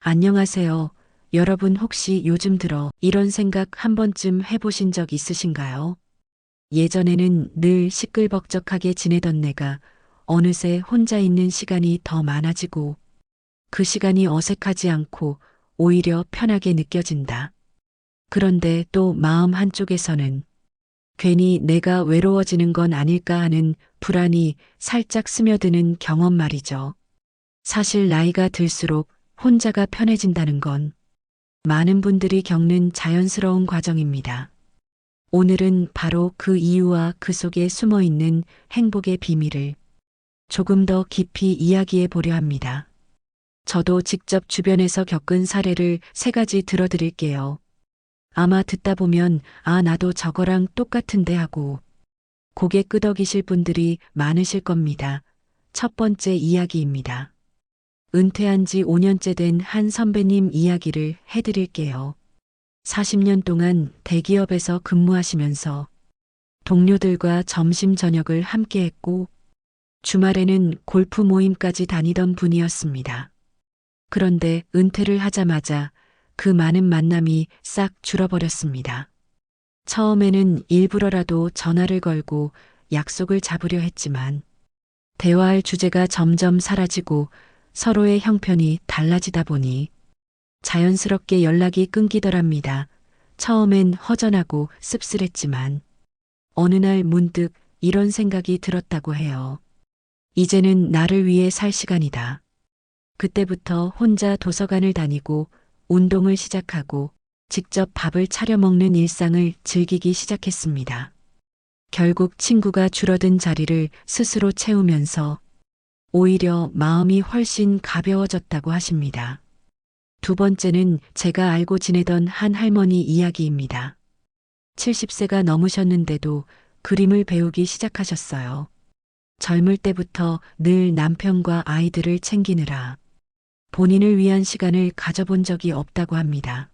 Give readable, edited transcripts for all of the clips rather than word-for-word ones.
안녕하세요. 여러분 혹시 요즘 들어 이런 생각 한 번쯤 해보신 적 있으신가요? 예전에는 늘 시끌벅적하게 지내던 내가 어느새 혼자 있는 시간이 더 많아지고 그 시간이 어색하지 않고 오히려 편하게 느껴진다. 그런데 또 마음 한쪽에서는 괜히 내가 외로워지는 건 아닐까 하는 불안이 살짝 스며드는 경험 말이죠. 사실 나이가 들수록 혼자가 편해진다는 건 많은 분들이 겪는 자연스러운 과정입니다. 오늘은 바로 그 이유와 그 속에 숨어 있는 행복의 비밀을 조금 더 깊이 이야기해 보려 합니다. 저도 직접 주변에서 겪은 사례를 세 가지 들어드릴게요. 아마 듣다 보면 나도 저거랑 똑같은데 하고 고개 끄덕이실 분들이 많으실 겁니다. 첫 번째 이야기입니다. 은퇴한 지 5년째 된 한 선배님 이야기를 해드릴게요. 40년 동안 대기업에서 근무하시면서 동료들과 점심 저녁을 함께 했고 주말에는 골프 모임까지 다니던 분이었습니다. 그런데 은퇴를 하자마자 그 많은 만남이 싹 줄어버렸습니다. 처음에는 일부러라도 전화를 걸고 약속을 잡으려 했지만 대화할 주제가 점점 사라지고 서로의 형편이 달라지다 보니 자연스럽게 연락이 끊기더랍니다. 처음엔 허전하고 씁쓸했지만 어느 날 문득 이런 생각이 들었다고 해요. 이제는 나를 위해 살 시간이다. 그때부터 혼자 도서관을 다니고 운동을 시작하고 직접 밥을 차려 먹는 일상을 즐기기 시작했습니다. 결국 친구가 줄어든 자리를 스스로 채우면서 오히려 마음이 훨씬 가벼워졌다고 하십니다. 두 번째는 제가 알고 지내던 한 할머니 이야기입니다. 70세가 넘으셨는데도 그림을 배우기 시작하셨어요. 젊을 때부터 늘 남편과 아이들을 챙기느라 본인을 위한 시간을 가져본 적이 없다고 합니다.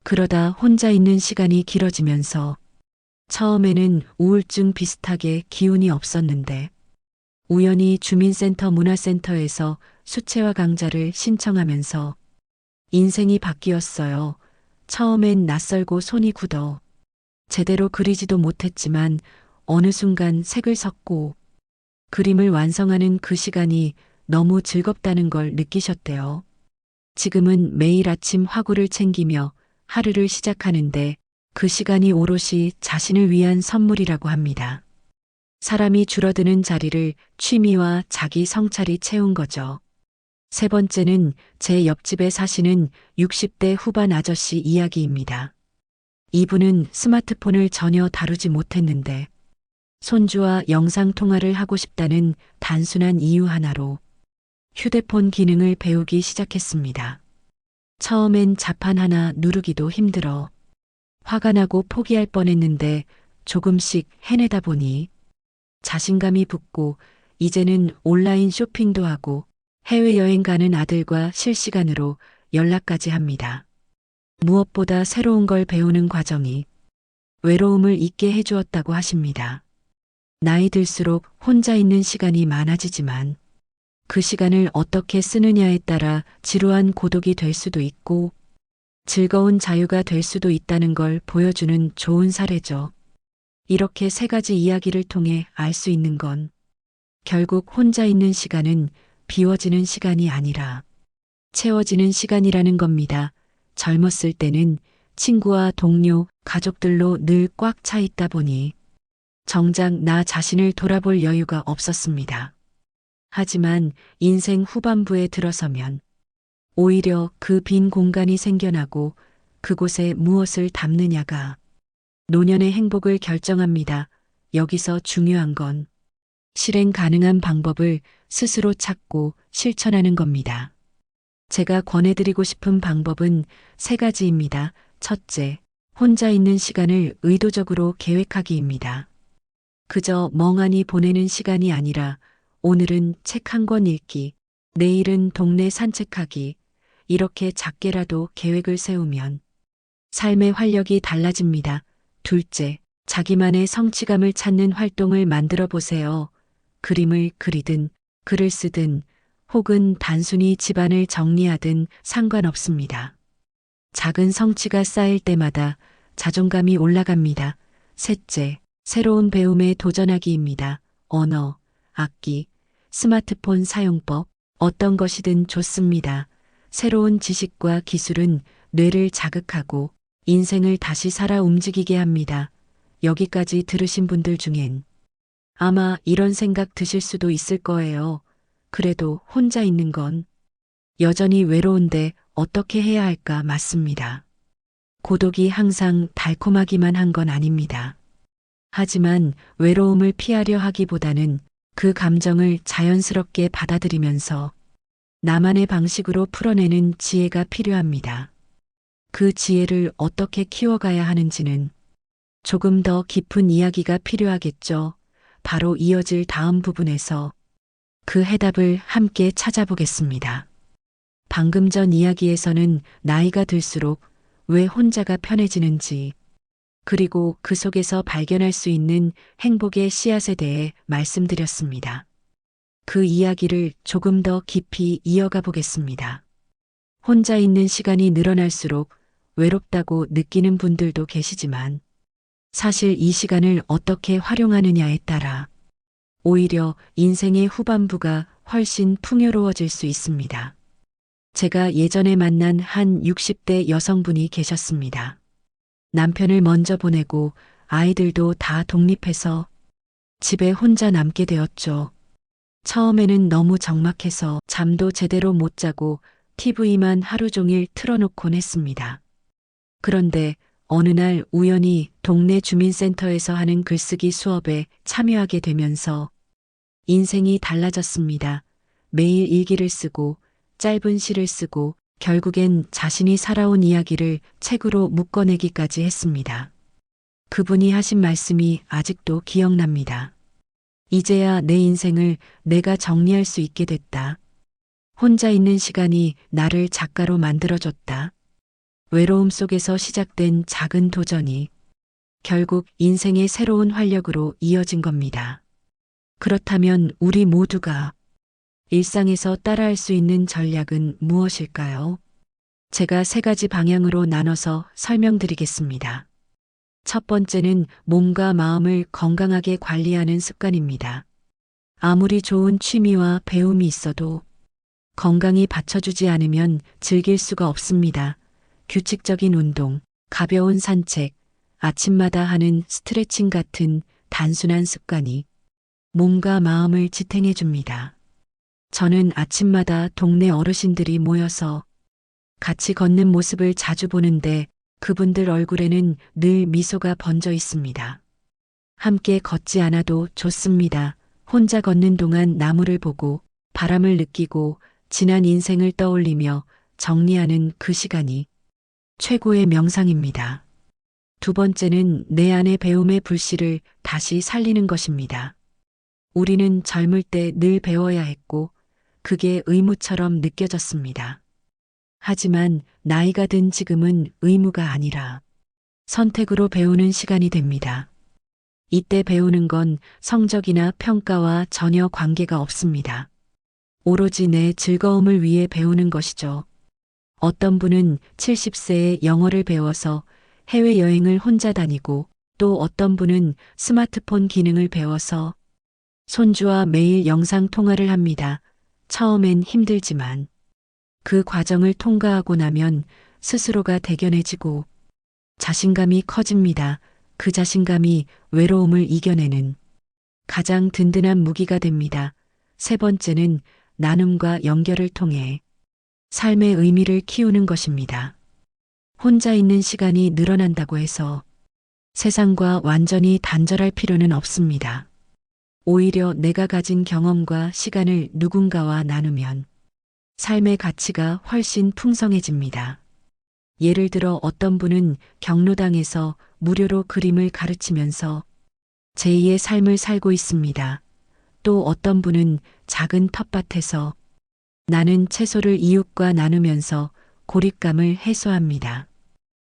그러다 혼자 있는 시간이 길어지면서 처음에는 우울증 비슷하게 기운이 없었는데 우연히 주민센터 문화센터에서 수채화 강좌를 신청하면서 인생이 바뀌었어요. 처음엔 낯설고 손이 굳어 제대로 그리지도 못했지만 어느 순간 색을 섞고 그림을 완성하는 그 시간이 너무 즐겁다는 걸 느끼셨대요. 지금은 매일 아침 화구를 챙기며 하루를 시작하는데 그 시간이 오롯이 자신을 위한 선물이라고 합니다. 사람이 줄어드는 자리를 취미와 자기 성찰이 채운 거죠. 세 번째는 제 옆집에 사시는 60대 후반 아저씨 이야기입니다. 이분은 스마트폰을 전혀 다루지 못했는데 손주와 영상통화를 하고 싶다는 단순한 이유 하나로 휴대폰 기능을 배우기 시작했습니다. 처음엔 자판 하나 누르기도 힘들어 화가 나고 포기할 뻔했는데 조금씩 해내다 보니 자신감이 붙고 이제는 온라인 쇼핑도 하고 해외여행 가는 아들과 실시간으로 연락까지 합니다. 무엇보다 새로운 걸 배우는 과정이 외로움을 잊게 해주었다고 하십니다. 나이 들수록 혼자 있는 시간이 많아지지만 그 시간을 어떻게 쓰느냐에 따라 지루한 고독이 될 수도 있고 즐거운 자유가 될 수도 있다는 걸 보여주는 좋은 사례죠. 이렇게 세 가지 이야기를 통해 알 수 있는 건 결국 혼자 있는 시간은 비워지는 시간이 아니라 채워지는 시간이라는 겁니다. 젊었을 때는 친구와 동료, 가족들로 늘 꽉 차 있다 보니 정작 나 자신을 돌아볼 여유가 없었습니다. 하지만 인생 후반부에 들어서면 오히려 그 빈 공간이 생겨나고 그곳에 무엇을 담느냐가 노년의 행복을 결정합니다. 여기서 중요한 건 실행 가능한 방법을 스스로 찾고 실천하는 겁니다. 제가 권해드리고 싶은 방법은 세 가지입니다. 첫째, 혼자 있는 시간을 의도적으로 계획하기입니다. 그저 멍하니 보내는 시간이 아니라 오늘은 책 한 권 읽기, 내일은 동네 산책하기, 이렇게 작게라도 계획을 세우면 삶의 활력이 달라집니다. 둘째, 자기만의 성취감을 찾는 활동을 만들어 보세요. 그림을 그리든, 글을 쓰든, 혹은 단순히 집안을 정리하든 상관없습니다. 작은 성취가 쌓일 때마다 자존감이 올라갑니다. 셋째, 새로운 배움에 도전하기입니다. 언어, 악기, 스마트폰 사용법, 어떤 것이든 좋습니다. 새로운 지식과 기술은 뇌를 자극하고 인생을 다시 살아 움직이게 합니다. 여기까지 들으신 분들 중엔 아마 이런 생각 드실 수도 있을 거예요. 그래도 혼자 있는 건 여전히 외로운데 어떻게 해야 할까 맞습니다. 고독이 항상 달콤하기만 한 건 아닙니다. 하지만 외로움을 피하려 하기보다는 그 감정을 자연스럽게 받아들이면서 나만의 방식으로 풀어내는 지혜가 필요합니다. 그 지혜를 어떻게 키워가야 하는지는 조금 더 깊은 이야기가 필요하겠죠. 바로 이어질 다음 부분에서 그 해답을 함께 찾아보겠습니다. 방금 전 이야기에서는 나이가 들수록 왜 혼자가 편해지는지, 그리고 그 속에서 발견할 수 있는 행복의 씨앗에 대해 말씀드렸습니다. 그 이야기를 조금 더 깊이 이어가 보겠습니다. 혼자 있는 시간이 늘어날수록 외롭다고 느끼는 분들도 계시지만 사실 이 시간을 어떻게 활용하느냐에 따라 오히려 인생의 후반부가 훨씬 풍요로워질 수 있습니다. 제가 예전에 만난 한 60대 여성분이 계셨습니다. 남편을 먼저 보내고 아이들도 다 독립해서 집에 혼자 남게 되었죠. 처음에는 너무 적막해서 잠도 제대로 못 자고 TV만 하루 종일 틀어놓곤 했습니다. 그런데 어느 날 우연히 동네 주민센터에서 하는 글쓰기 수업에 참여하게 되면서 인생이 달라졌습니다. 매일 일기를 쓰고 짧은 시를 쓰고 결국엔 자신이 살아온 이야기를 책으로 묶어내기까지 했습니다. 그분이 하신 말씀이 아직도 기억납니다. 이제야 내 인생을 내가 정리할 수 있게 됐다. 혼자 있는 시간이 나를 작가로 만들어줬다. 외로움 속에서 시작된 작은 도전이 결국 인생의 새로운 활력으로 이어진 겁니다. 그렇다면 우리 모두가 일상에서 따라할 수 있는 전략은 무엇일까요? 제가 세 가지 방향으로 나눠서 설명드리겠습니다. 첫 번째는 몸과 마음을 건강하게 관리하는 습관입니다. 아무리 좋은 취미와 배움이 있어도 건강이 받쳐주지 않으면 즐길 수가 없습니다. 규칙적인 운동, 가벼운 산책, 아침마다 하는 스트레칭 같은 단순한 습관이 몸과 마음을 지탱해 줍니다. 저는 아침마다 동네 어르신들이 모여서 같이 걷는 모습을 자주 보는데 그분들 얼굴에는 늘 미소가 번져 있습니다. 함께 걷지 않아도 좋습니다. 혼자 걷는 동안 나무를 보고 바람을 느끼고 지난 인생을 떠올리며 정리하는 그 시간이 최고의 명상입니다. 두 번째는 내 안의 배움의 불씨를 다시 살리는 것입니다. 우리는 젊을 때 늘 배워야 했고 그게 의무처럼 느껴졌습니다. 하지만 나이가 든 지금은 의무가 아니라 선택으로 배우는 시간이 됩니다. 이때 배우는 건 성적이나 평가와 전혀 관계가 없습니다. 오로지 내 즐거움을 위해 배우는 것이죠. 어떤 분은 70세에 영어를 배워서 해외여행을 혼자 다니고 또 어떤 분은 스마트폰 기능을 배워서 손주와 매일 영상 통화를 합니다. 처음엔 힘들지만 그 과정을 통과하고 나면 스스로가 대견해지고 자신감이 커집니다. 그 자신감이 외로움을 이겨내는 가장 든든한 무기가 됩니다. 세 번째는 나눔과 연결을 통해 삶의 의미를 키우는 것입니다. 혼자 있는 시간이 늘어난다고 해서 세상과 완전히 단절할 필요는 없습니다. 오히려 내가 가진 경험과 시간을 누군가와 나누면 삶의 가치가 훨씬 풍성해집니다. 예를 들어 어떤 분은 경로당에서 무료로 그림을 가르치면서 제2의 삶을 살고 있습니다. 또 어떤 분은 작은 텃밭에서 나는 채소를 이웃과 나누면서 고립감을 해소합니다.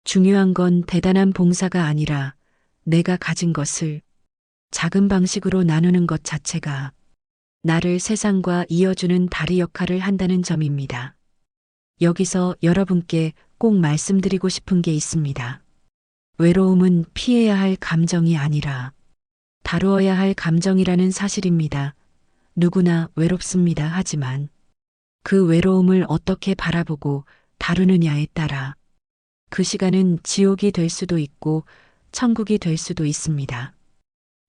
중요한 건 대단한 봉사가 아니라 내가 가진 것을 작은 방식으로 나누는 것 자체가 나를 세상과 이어주는 다리 역할을 한다는 점입니다. 여기서 여러분께 꼭 말씀드리고 싶은 게 있습니다. 외로움은 피해야 할 감정이 아니라 다루어야 할 감정이라는 사실입니다. 누구나 외롭습니다. 하지만 그 외로움을 어떻게 바라보고 다루느냐에 따라 그 시간은 지옥이 될 수도 있고 천국이 될 수도 있습니다.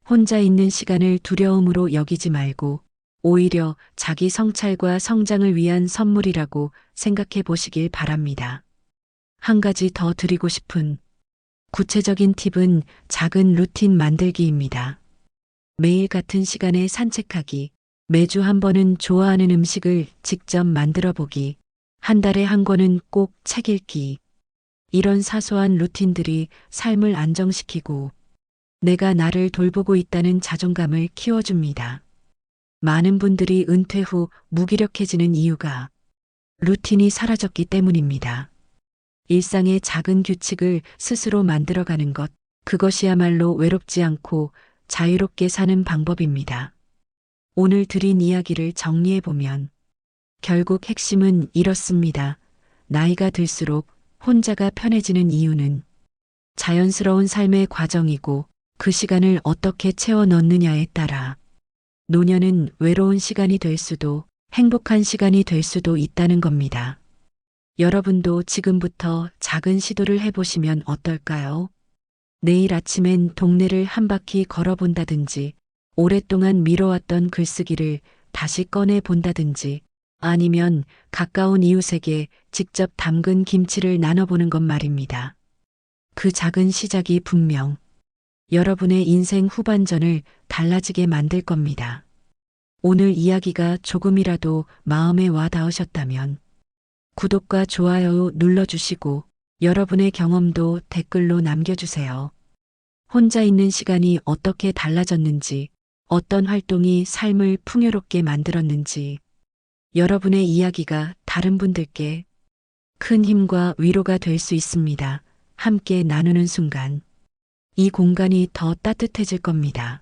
혼자 있는 시간을 두려움으로 여기지 말고 오히려 자기 성찰과 성장을 위한 선물이라고 생각해 보시길 바랍니다. 한 가지 더 드리고 싶은 구체적인 팁은 작은 루틴 만들기입니다. 매일 같은 시간에 산책하기, 매주 한 번은 좋아하는 음식을 직접 만들어 보기, 한 달에 한 권은 꼭 책 읽기. 이런 사소한 루틴들이 삶을 안정시키고 내가 나를 돌보고 있다는 자존감을 키워줍니다. 많은 분들이 은퇴 후 무기력해지는 이유가 루틴이 사라졌기 때문입니다. 일상의 작은 규칙을 스스로 만들어가는 것, 그것이야말로 외롭지 않고 자유롭게 사는 방법입니다. 오늘 드린 이야기를 정리해보면 결국 핵심은 이렇습니다. 나이가 들수록 혼자가 편해지는 이유는 자연스러운 삶의 과정이고 그 시간을 어떻게 채워 넣느냐에 따라 노년은 외로운 시간이 될 수도 행복한 시간이 될 수도 있다는 겁니다. 여러분도 지금부터 작은 시도를 해보시면 어떨까요? 내일 아침엔 동네를 한 바퀴 걸어본다든지, 오랫동안 미뤄왔던 글쓰기를 다시 꺼내 본다든지, 아니면 가까운 이웃에게 직접 담근 김치를 나눠보는 것 말입니다. 그 작은 시작이 분명 여러분의 인생 후반전을 달라지게 만들 겁니다. 오늘 이야기가 조금이라도 마음에 와 닿으셨다면 구독과 좋아요 눌러주시고 여러분의 경험도 댓글로 남겨주세요. 혼자 있는 시간이 어떻게 달라졌는지, 어떤 활동이 삶을 풍요롭게 만들었는지, 여러분의 이야기가 다른 분들께 큰 힘과 위로가 될 수 있습니다. 함께 나누는 순간 이 공간이 더 따뜻해질 겁니다.